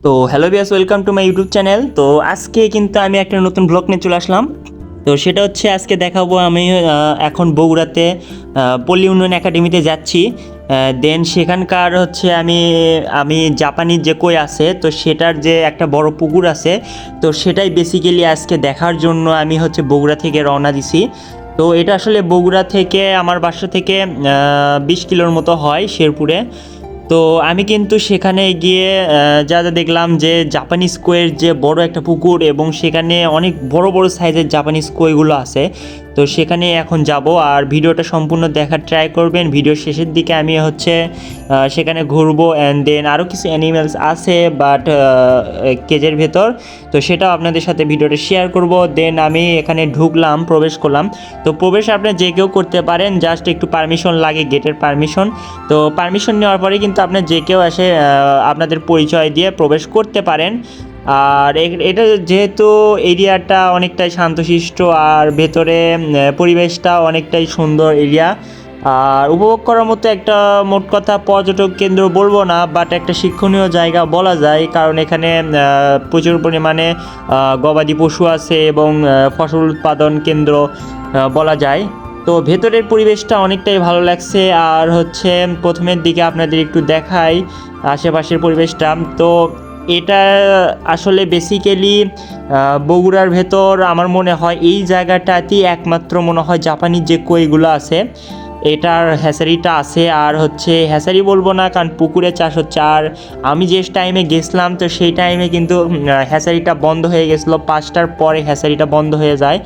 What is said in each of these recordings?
তো hello viewers, welcome to my YouTube channel. তো আজকে কিন্তু আমি একটা নতুন ব্লগ নিয়ে চলে আসলাম। তো সেটা হচ্ছে আজকে দেখাবো আমি এখন বগুড়াতে পল্লী উন্নয়ন একাডেমিতে যাচ্ছি। দেন সেখানকার হচ্ছে আমি জাপানিজ যে কই আছে, তো সেটার যে একটা বড় পুকুর আছে, তো সেটাই বেসিক্যালি আজকে দেখার জন্য আমি হচ্ছে বগুড়া থেকে রওনা দিছি। তো এটা আসলে বগুড়া থেকে আমার বাসা থেকে 20 কিলোর মতো হয় শেরপুরে। তো আমি কিন্তু সেখানে গিয়ে যা যা দেখলাম যে জাপানিজ কোয়ের যে বড় একটা পুকুর, এবং সেখানে অনেক বড় বড় সাইজের জাপানিজ কোয়েগুলো আছে। তো সেখানে এখন যাব, আর ভিডিওটা সম্পূর্ণ দেখার ট্রাই করবেন। ভিডিওর শেষের দিকে আমি হচ্ছে সেখানে ঘুরবো, অ্যান্ড দেন আরও কিছু অ্যানিমেলস আছে বাট কেজের ভেতর, তো সেটাও আপনাদের সাথে ভিডিওটা শেয়ার করব। দেন আমি এখানে ঢুকলাম, প্রবেশ করলাম। তো প্রবেশ আপনার যে কেউ করতে পারেন, জাস্ট একটু পারমিশন লাগে, গেটের পারমিশন। তো পারমিশন নেওয়ার পরে কিন্তু আপনার যে কেউ এসে আপনাদের পরিচয় দিয়ে প্রবেশ করতে পারেন। আর এটা যেহেতু এরিয়াটা অনেকটাই শান্তশিষ্ট, আর ভেতরে পরিবেশটা অনেকটাই সুন্দর এরিয়া, আর উপভোগ করার মতো একটা, মোট কথা পর্যটক কেন্দ্র বলবো না, বাট একটা শিক্ষণীয় জায়গা বলা যায়। কারণ এখানে প্রচুর পরিমাণে গবাদি পশু আছে, এবং ফসল উৎপাদন কেন্দ্র বলা যায়। তো ভেতরের পরিবেশটা অনেকটাই ভালো লাগছে। আর হচ্ছে প্রথমের দিকে আপনাদের একটু দেখাই আশেপাশের পরিবেশটা। তো এটা আসলে বেসিক্যালি বগুড়ার ভেতর আমার মনে হয় এই জায়গাটাতেই একমাত্র মনে হয় জাপানিজ যে কইগুলো আছে এটার হ্যাচারিটা আছে। আর হচ্ছে হ্যাচারি বলবো না, কারণ পুকুরে চাষ হচ্ছে। আর আমি যে টাইমে গেছিলাম, তো সেই টাইমে কিন্তু হ্যাচারিটা বন্ধ হয়ে গেছিলো, 5টার পরে হ্যাচারিটা বন্ধ হয়ে যায়।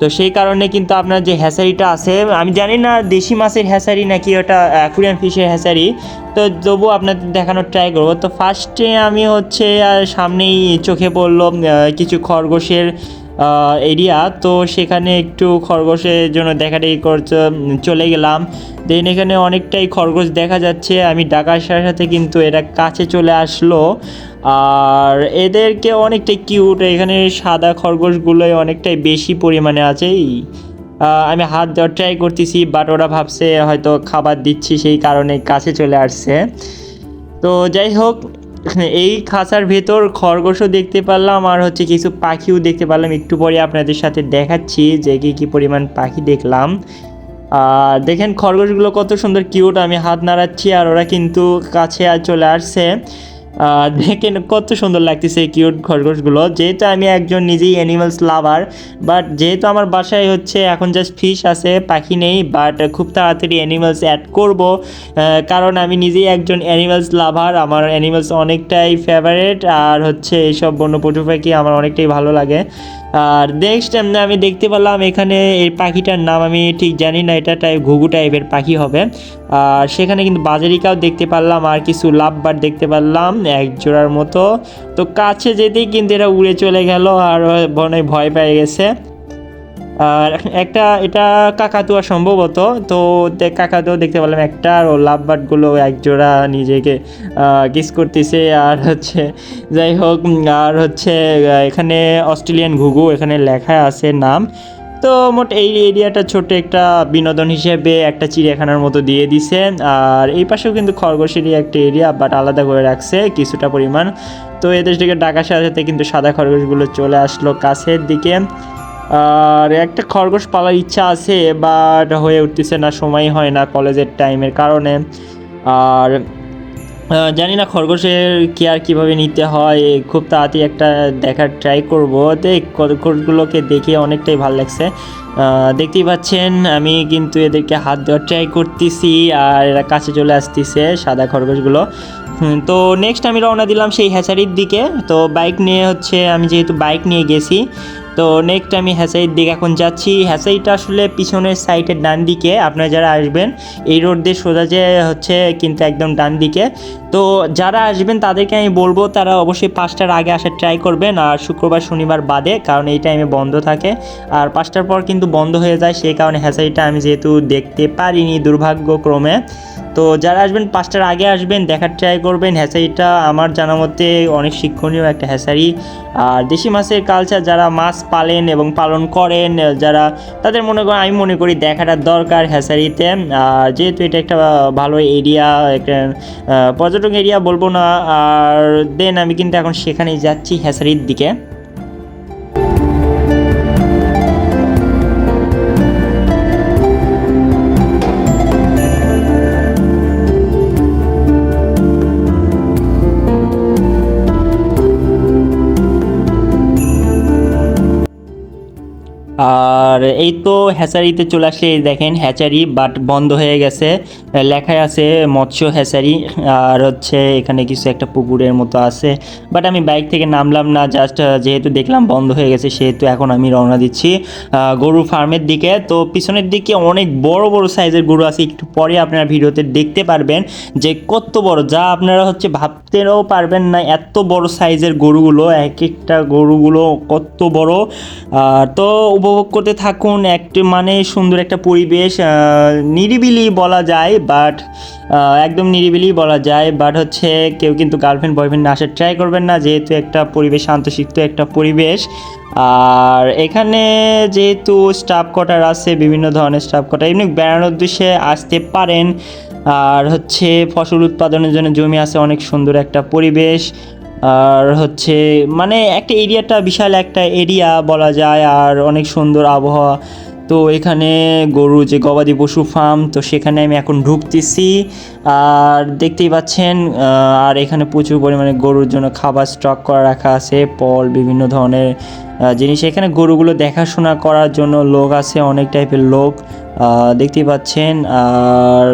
তো সেই কারণে কিন্তু আপনার যে হ্যাচারিটা আছে, আমি জানি না দেশি মাছের হ্যাচারি নাকি ওটা অ্যাকুরিয়াম ফিশের হ্যাচারি, তো তবু আপনাদের দেখানোর ট্রাই করবো। তো ফার্স্টে আমি হচ্ছে সামনেই চোখে পড়লো কিছু খরগোশের এরিয়া। তো সেখানে একটু খরগোশের জন্য দেখাটাই করতে চলে গেলাম। দেন এখানে অনেকটাই খরগোশ দেখা যাচ্ছে, আমি ডাকার সাথে সাথে কিন্তু এরা কাছে চলে আসলো। আর এদেরকে অনেকটাই কিউট, এখানে সাদা খরগোশগুলোই অনেকটাই বেশি পরিমাণে আছে। আমি হাত দেওয়ার ট্রাই করতেছি, বাট ওরা ভাবছে হয়তো খাবার দিচ্ছি, সেই কারণে কাছে চলে আসছে। তো যাই হোক, এই খাঁচার ভেতর খরগোশও দেখতে পারলাম, আর হচ্ছে কিছু পাখিও দেখতে পারলাম। একটু পরে আপনাদের সাথে দেখাচ্ছি যে কী পরিমাণ পাখি দেখলাম। আর দেখেন খরগোশগুলো কত সুন্দর কিউট, আমি হাত নাড়াচ্ছি আর ওরা কিন্তু কাছে চলে আসছে। দেখেন কত সুন্দর লাগতেছে কিউট খরগোশগুলো। যেহেতু আমি একজন নিজেই অ্যানিমালস লাভার, বাট যেহেতু আমার বাসায় হচ্ছে এখন জাস্ট ফিশ আছে, পাখি নেই, বাট খুব তাড়াতাড়ি অ্যানিমালস অ্যাড করব, কারণ আমি নিজেই একজন অ্যানিমালস লাভার। আমার অ্যানিমালস অনেকটাই ফেভারেট, আর হচ্ছে এইসব বন্য পশু পাখি আমার অনেকটাই ভালো লাগে। আর নেক্সট আমি দেখতে পেলাম এখানে এই পাখিটার নাম আমি ঠিক জানি না, এটা ঘুঘু টাইপের পাখি হবে। আর সেখানে কিন্তু বাজারিকাও দেখতে পারলাম, আর কিছু লাভবার্ড দেখতে পারলাম এক জোড়ার মতো। তো কাছে যেতেই কিন্তু এরা উড়ে চলে গেল, আর মনে হয় ভয় পেয়ে গেছে। আর এটা কাকাতুয়া সম্ভবত। তো কাকাতুয়া দেখতে পেলাম একটা, আর ও লাভবার্ডগুলো এক জোড়া নিজেকে কিস করতেছে। আর হচ্ছে যাই হোক, আর হচ্ছে এখানে অস্ট্রেলিয়ান ঘুঘু এখানে লেখা আছে নাম। তো মোট এই এরিয়াটা ছোট একটা বিনোদন হিসেবে একটা চিড়িয়াখানার মতো দিয়ে দিছে। আর এই পাশেও কিন্তু খরগোশেরই একটা এরিয়া, বাট আলাদা করে রাখছে কিছুটা পরিমাণ। তো এদের থেকে ডাকার সাথে সাথে কিন্তু সাদা খরগোশগুলো চলে আসলো কাছের দিকে। আর একটা খরগোশ পালার ইচ্ছা আছে, বাট হয়ে উঠতেছে না, সময় হয় না কলেজের টাইমের কারণে। আর জানি না খরগোশের কেয়ার কীভাবে নিতে হয়, খুব তাড়াতাড়ি একটা দেখার ট্রাই করবো। তো এই খরগোশগুলোকে দেখে অনেকটাই ভালো লাগছে। দেখতেই পাচ্ছেন আমি কিন্তু এদেরকে হাত দেওয়ার ট্রাই করতেছি, আর এরা কাছে চলে আসতেছে সাদা খরগোশগুলো। তো নেক্সট আমি রওনা দিলাম সেই হ্যাচারির দিকে। তো বাইক নিয়ে হচ্ছে, আমি যেহেতু বাইক নিয়ে গেছি, তো নেক্সট আমি হ্যাচারির দিকে এখন যাচ্ছি। হ্যাচারিটা আসলে পিছনের সাইডের ডান দিকে, আপনারা যারা আসবেন এই রোড দিয়ে সোজা যে হচ্ছে কিন্তু একদম ডান দিকে। তো যারা আসবেন তাদেরকে আমি বলবো তারা অবশ্যই 5টার আগে আসার ট্রাই করবেন, আর শুক্রবার শনিবার বাদে, কারণ এই টাইমে বন্ধ থাকে। আর 5টার পর কিন্তু বন্ধ হয়ে যায়, সেই কারণে হ্যাচারিটা আমি যেহেতু দেখতে পারিনি দুর্ভাগ্যক্রমে। তো যারা আসবেন 5টার আগে আসবেন, দেখার ট্রাই করবেন। হ্যাচারিটা আমার জানা মতে অনেক শিক্ষণীয় একটা হ্যাচারি। আর দেশি মাছের কালচার যারা মাছ পালেন এবং পালন করেন যারা, তাদের আমি মনে করি দেখাটা দরকার হ্যাচারিতে। আর যেহেতু এটা একটা ভালো এরিয়া, একটা পর্যটক পর্যটক এরিয়া বলবো না। আর দেন আমি কিন্তু এখন সেখানেই যাচ্ছি, হ্যাচারির দিকে। আর এই তো হ্যাচারিতে চলে আসলে, এই দেখেন হ্যাচারি বাট বন্ধ হয়ে গেছে, লেখায় আছে মৎস্য হ্যাচারি। আর হচ্ছে এখানে কিছু একটা পুকুরের মতো আছে, বাট আমি বাইক থেকে নামলাম না, জাস্ট যেহেতু দেখলাম বন্ধ হয়ে গেছে সেহেতু এখন আমি রওনা দিচ্ছি গরু ফার্মের দিকে। তো পিছনের দিকে অনেক বড় বড় সাইজের গরু আছে, একটু পরে আপনারা ভিডিওতে দেখতে পারবেন যে কত বড়, যা আপনারা হচ্ছে ভাবতেও পারবেন না, এত বড় সাইজের গরুগুলো, এক একটা গরুগুলো কত বড়। তো উপভোগ করতে থাকুন, একটি মানে সুন্দর একটা পরিবেশ, নিরিবিলি বলা যায়, বাট একদম নিরিবিলি বলা যায়, বাট হচ্ছে কেউ কিন্তু গার্লফ্রেন্ড বয়ফ্রেন্ড আসার ট্রাই করবেন না, যেহেতু একটা পরিবেশ শান্তশিষ্ট একটা পরিবেশ। আর এখানে যেহেতু স্টাফ কোয়ার্টার আছে, বিভিন্ন ধরনের স্টাফ কোয়ার্টার, এমনি বেড়ানোর উদ্দেশ্যে আসতে পারেন। আর হচ্ছে ফসল উৎপাদনের জন্য জমি আছে, অনেক সুন্দর একটা পরিবেশ। আর হচ্ছে মানে একটা এরিয়াটা বিশাল একটা এরিয়া বলা যায়, আর অনেক সুন্দর আবহাওয়া। তো এখানে গরু যে গবাদি পশু ফার্ম, তো সেখানে আমি এখন ঢুকতেছি। আর দেখতেই পাচ্ছেন, আর এখানে প্রচুর পরিমাণে গরুর জন্য খাবার স্টক করা রাখা আছে, ফল বিভিন্ন ধরনের জিনিস। এখানে গরুগুলো দেখাশোনা করার জন্য লোক আছে, অনেক টাইপের লোক দেখতেই পাচ্ছেন। আর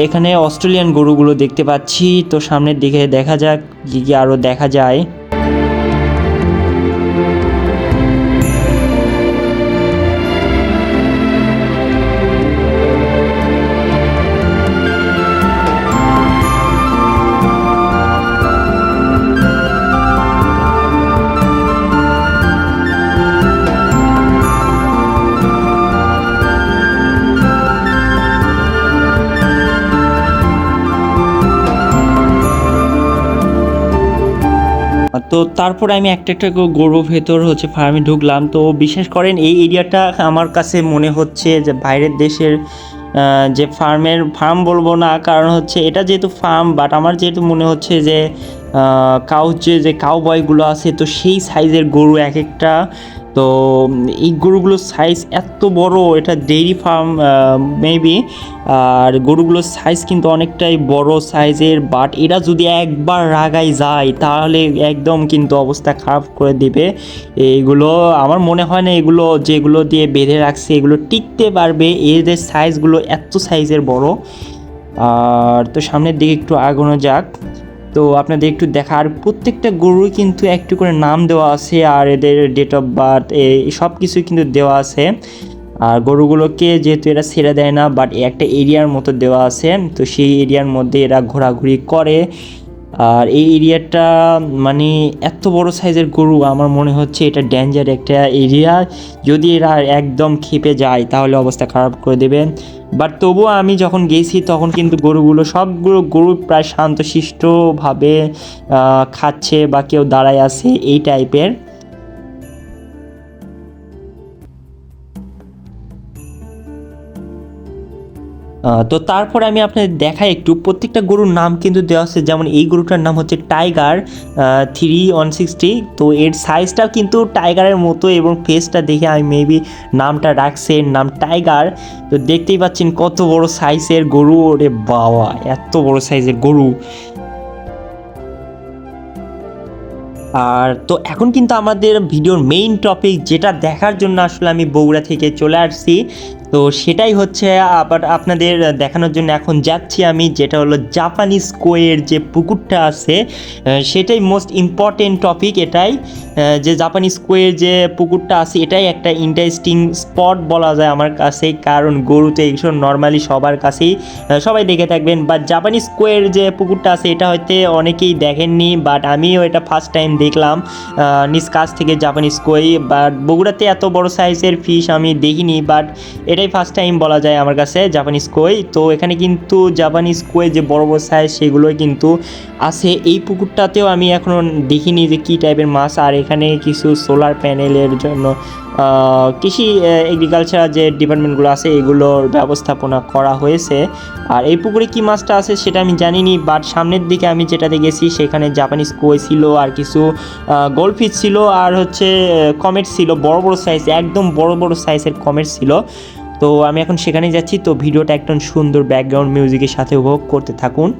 এখানে অস্ট্রেলিয়ান গরুগুলো দেখতে পাচ্ছি। তো সামনের দিকে দেখা যাক কী কী আরও দেখা যায়। তো তারপরে আমি একটা একটা গরু ভেতর হচ্ছে ফার্মে ঢুকলাম। তো বিশ্বাস করেন এই এরিয়াটা আমার কাছে মনে হচ্ছে যে বাইরের দেশের যে ফার্ম বলবো না, কারণ হচ্ছে এটা যেহেতু ফার্ম, বাট আমার যেহেতু মনে হচ্ছে যে যে কাউ বয়গুলো আছে, তো সেই সাইজের গরু এক একটা। তো এই গরুগুলোর সাইজ এত বড়, এটা ডেইরি ফার্ম মেবি। আর গরুগুলোর সাইজ কিন্তু অনেকটাই বড় সাইজের, বাট এরা যদি একবার রাগায় যায় তাহলে একদম কিন্তু অবস্থা খারাপ করে দিবে। এইগুলো আমার মনে হয় না এগুলো যেগুলো দিয়ে বেঁধে রাখছে এগুলো টিকতে পারবে, এদের সাইজগুলো এত সাইজের বড়। আর তো সামনের দিকে একটু আগানো যাক, তো আপনাদের একটু দেখা। আর প্রত্যেকটা গরুই কিন্তু একটু করে নাম দেওয়া আছে, আর এদের ডেট অফ বার্থ সব কিছুই কিন্তু দেওয়া আছে। আর গরুগুলোকে যেহেতু এরা ছেড়ে দেয় না, বাট একটা এরিয়ার মতো দেওয়া আছে, তো সেই এরিয়ার মধ্যে এরা ঘোরাঘুরি করে। আর এই এরিয়াটা মানে এত বড় সাইজের গরু, আমার মনে হচ্ছে এটা ডেঞ্জার একটা এরিয়া, যদি এরা একদম খেপে যায় তাহলে অবস্থা খারাপ করে দেবে। বাট তবুও আমি যখন গেছি তখন কিন্তু গরুগুলো সবগুলো গরু প্রায় শান্তশিষ্টভাবে খাচ্ছে বা কেউ দাঁড়ায় আছে এই টাইপের। তো তারপরে আমি আপনাদের দেখাই একটু, প্রত্যেকটা গরুর নাম কিন্তু দেওয়া আছে। যেমন এই গরুটার নাম হচ্ছে টাইগার 3160। তো এর সাইজটাও কিন্তু টাইগারের মতো, এবং ফেসটা দেখে আমি মেবি নামটা রাখছে, নাম টাইগার। তো দেখতেই পাচ্ছেন কত বড় সাইজের গরু, ওরে বাবা এত বড় সাইজের গরু। আর তো এখন কিন্তু আমাদের ভিডিওর মেইন টপিক, যেটা দেখার জন্য আসলে আমি বগুড়া থেকে চলে আসছি, তো সেটাই হচ্ছে আবার আপনাদের দেখানোর জন্য এখন যাচ্ছি আমি, যেটা হলো জাপানিজ কোয়ের যে পুকুরটা আছে, সেটাই মোস্ট ইম্পর্টেন্ট টপিক। এটাই যে জাপানিজ কোয়ের যে পুকুরটা আছে, এটাই একটা ইন্টারেস্টিং স্পট বলা যায় আমার কাছে, কারণ গরুতে এইসব নর্মালি সবার কাছেই সবাই দেখে থাকবেন, বাট জাপানিজ কোয়ের যে পুকুরটা আছে এটা হয়তো অনেকেই দেখেননি, বাট আমিও এটা ফার্স্ট টাইম দেখলাম নিজ কাছ থেকে জাপানিজ কই। বাট বগুড়াতে এত বড় সাইজের ফিশ আমি দেখিনি, বাট এটাই ফার্স্ট টাইম বলা যায় আমার কাছে জাপানিজ কই। তো এখানে কিন্তু জাপানিজ কই যে বড় বড় সাইজ সেগুলোই কিন্তু আছে। এই পুকুরটাতেও আমি এখনও দেখিনি যে কী টাইপের মাছ। আর এখানে কিছু সোলার প্যানেলের জন্য কৃষি এগ্রিকালচার যে ডিপার্টমেন্টগুলো আছে এগুলোর ব্যবস্থাপনা করা হয়েছে। আর এই পুকুরে কী মাছটা আছে সেটা আমি জানিনি, বাট সামনের দিকে আমি যেটাতে গেছি সেখানে জাপানিজ কই ছিল, আর কিছু গোল্ডফিশ ছিল, আর হচ্ছে কমেট ছিল, বড় বড় সাইজ, একদম বড় বড় সাইজের কমেট ছিল। তো আমি এখন সেখানেই যাচ্ছি। তো ভিডিওটা একদম সুন্দর ব্যাকগ্রাউন্ড মিউজিকের সাথে উপভোগ করতে থাকুন।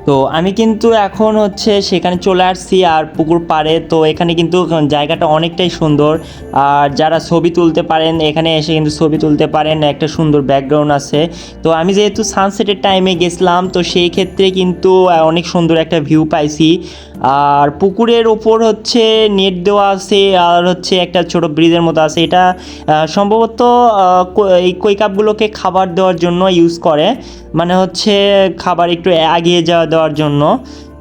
তো আমি কিন্তু এখন হচ্ছে সেখানে চলে আসছি আর পুকুর পাড়ে। তো এখানে কিন্তু জায়গাটা অনেকটাই সুন্দর, আর যারা ছবি তুলতে পারেন এখানে এসে কিন্তু ছবি তুলতে পারেন, একটা সুন্দর ব্যাকগ্রাউন্ড আছে। তো আমি যেহেতু সানসেটের টাইমে গেছিলাম তো সেই ক্ষেত্রে কিন্তু অনেক সুন্দর একটা ভিউ পাইছি। আর পুকুরের ওপর হচ্ছে নেট দেওয়া আছে, আর হচ্ছে একটা ছোট ব্রিজের মতো আছে। এটা সম্ভবত এই কই কাপগুলোকে খাবার দেওয়ার জন্য ইউজ করে, মানে হচ্ছে খাবার একটু এগিয়ে যাওয়া দেওয়ার জন্য।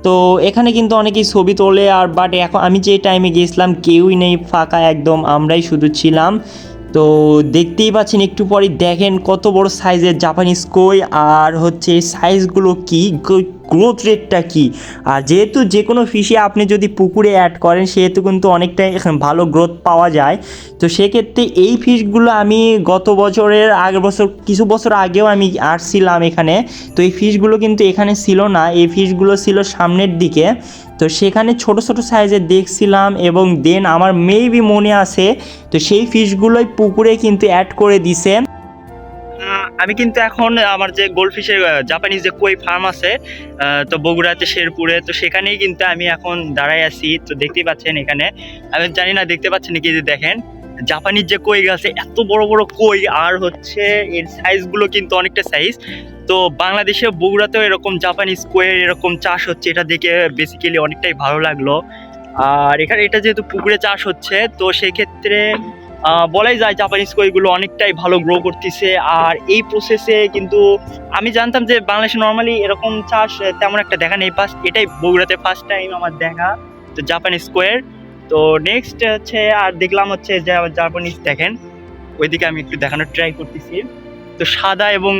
তো এখানে কিন্তু অনেকেই ছবি তোলে, আর বাট এখন আমি যে টাইমে গিয়েছিলাম কেউই নেই, ফাঁকা একদম, আমরাই শুধু ছিলাম। তো দেখতেই পাচ্ছেন একটু পরেই দেখেন কত বড় সাইজের জাপানিজ কই, আর হচ্ছে এই সাইজগুলো কি, গ্রোথ রেটটা কি। আর যেহেতু যে কোনো ফিশে আপনি যদি পুকুরে অ্যাড করেন সেহেতু কিন্তু অনেকটাই ভালো গ্রোথ পাওয়া যায়। তো সেক্ষেত্রে এই ফিশগুলো আমি গত বছরের আগের বছর, কিছু বছর আগেও আমি আসছিলাম এখানে। তো এই ফিশগুলো কিন্তু এখানে ছিল না, এই ফিশগুলো ছিল সামনের দিকে। তো সেখানে ছোট ছোট সাইজের দেখছিলাম, এবং দেন আমার মেবি মনে আছে তো সেই ফিশগুলোই পুকুরে কিন্তু অ্যাড করে দিছে। আমি কিন্তু এখন আমার যে গোল্ডফিশের জাপানিজ যে কই ফার্ম আছে, তো বগুড়াতে শেরপুরে, তো সেখানেই কিন্তু আমি এখন দাঁড়ায় আছি। তো দেখতেই পাচ্ছেন এখানে, আমি জানি না দেখতে পাচ্ছেন নাকি, যে দেখেন জাপানিজ যে কই আছে, এত বড় বড় কই, আর হচ্ছে এর সাইজগুলো কিন্তু অনেকটা সাইজ। তো বাংলাদেশে বগুড়াতেও এরকম জাপানিজ কইয়ের এরকম চাষ হচ্ছে, এটা দেখে বেসিক্যালি অনেকটাই ভালো লাগলো। আর এখানে এটা যেহেতু পুকুরে চাষ হচ্ছে তো সেক্ষেত্রে বলাই যায় জাপানিজ কইগুলো অনেকটাই ভালো গ্রো করতেছে। আর এই প্রসেসে কিন্তু আমি জানতাম যে বাংলাদেশে নর্মালি এরকম চাষ তেমন একটা দেখা নেই, এটাই বগুড়াতে ফার্স্ট টাইম আমার দেখা, তো জাপানিজ কইয়ের। তো নেক্সট হচ্ছে আর দেখলাম হচ্ছে যে জাপানিজ, দেখেন ওইদিকে আমি একটু দেখানোর ট্রাই করতেছি। তো সাদা এবং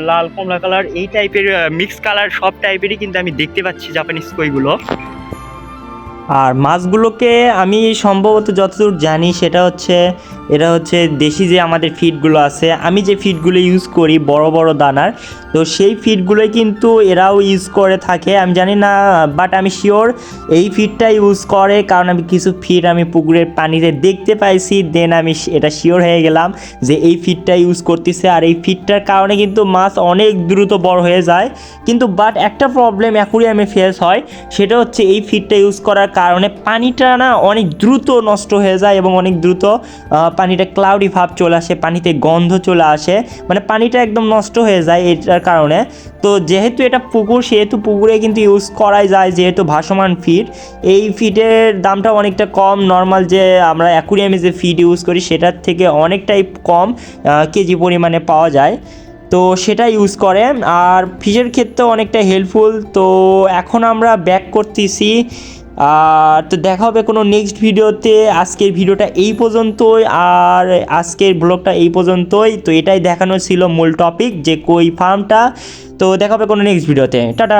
লাল কমলা কালার এই টাইপের মিক্স কালার সব টাইপেরই কিন্তু আমি দেখতে পাচ্ছি জাপানিজ কইগুলো। আর মাছগুলোকে আমি সম্ভবত যতদূর জানি সেটা হচ্ছে, এটা হচ্ছে দেশি যে আমাদের ফিডগুলো আছে, আমি যে ফিডগুলো ইউজ করি বড় বড় দানার, তো সেই ফিডগুলোই কিন্তু এরাও ইউজ করে থাকে। আমি জানি না, বাট আমি শিওর এই ফিডটা ইউজ করে, কারণ আমি কিছু ফিড আমি পুকুরের পানিতে দেখতে পাইছি, দেন আমি এটা শিওর হয়ে গেলাম যে এই ফিডটা ইউজ করতেছে। আর এই ফিডটার কারণে কিন্তু মাছ অনেক দ্রুত বড় হয়ে যায়। কিন্তু বাট একটা প্রবলেম অ্যাকুরিয়ামে ফেস হয়, সেটা হচ্ছে এই ফিডটা ইউজ করার কারণে পানিটা না অনেক দ্রুত নষ্ট হয়ে যায়, এবং অনেক দ্রুত পানিটা ক্লাউডি ভাব চলে আসে, পানিতে গন্ধ চলে আসে, মানে পানিটা একদম নষ্ট হয়ে যায় এটার কারণে। তো যেহেতু এটা পুকুর, সেহেতু পুকুরে কিন্তু ইউজ করাই যায়, যেহেতু ভাসমান ফিড, এই ফিডের দামটা অনেকটা কম, নর্মাল যে আমরা অ্যাকুরিয়ামে যে ফিড ইউজ করি সেটার থেকে অনেকটাই কম কেজি পরিমাণে পাওয়া যায়। তো সেটা ইউজ করে, আর ফিশের ক্ষেত্রেও অনেকটা হেল্পফুল। তো এখন আমরা ব্যাক করতেছি, আর তো দেখা হবে কোনো নেক্সট ভিডিওতে। আজকের ভিডিওটা এই পর্যন্তই, আর আজকের ব্লগটা এই পর্যন্তই। তো এটাই দেখানো ছিল মূল টপিক, যে কই ফার্মটা। তো দেখা হবে কোনো নেক্সট ভিডিওতে, টাটা।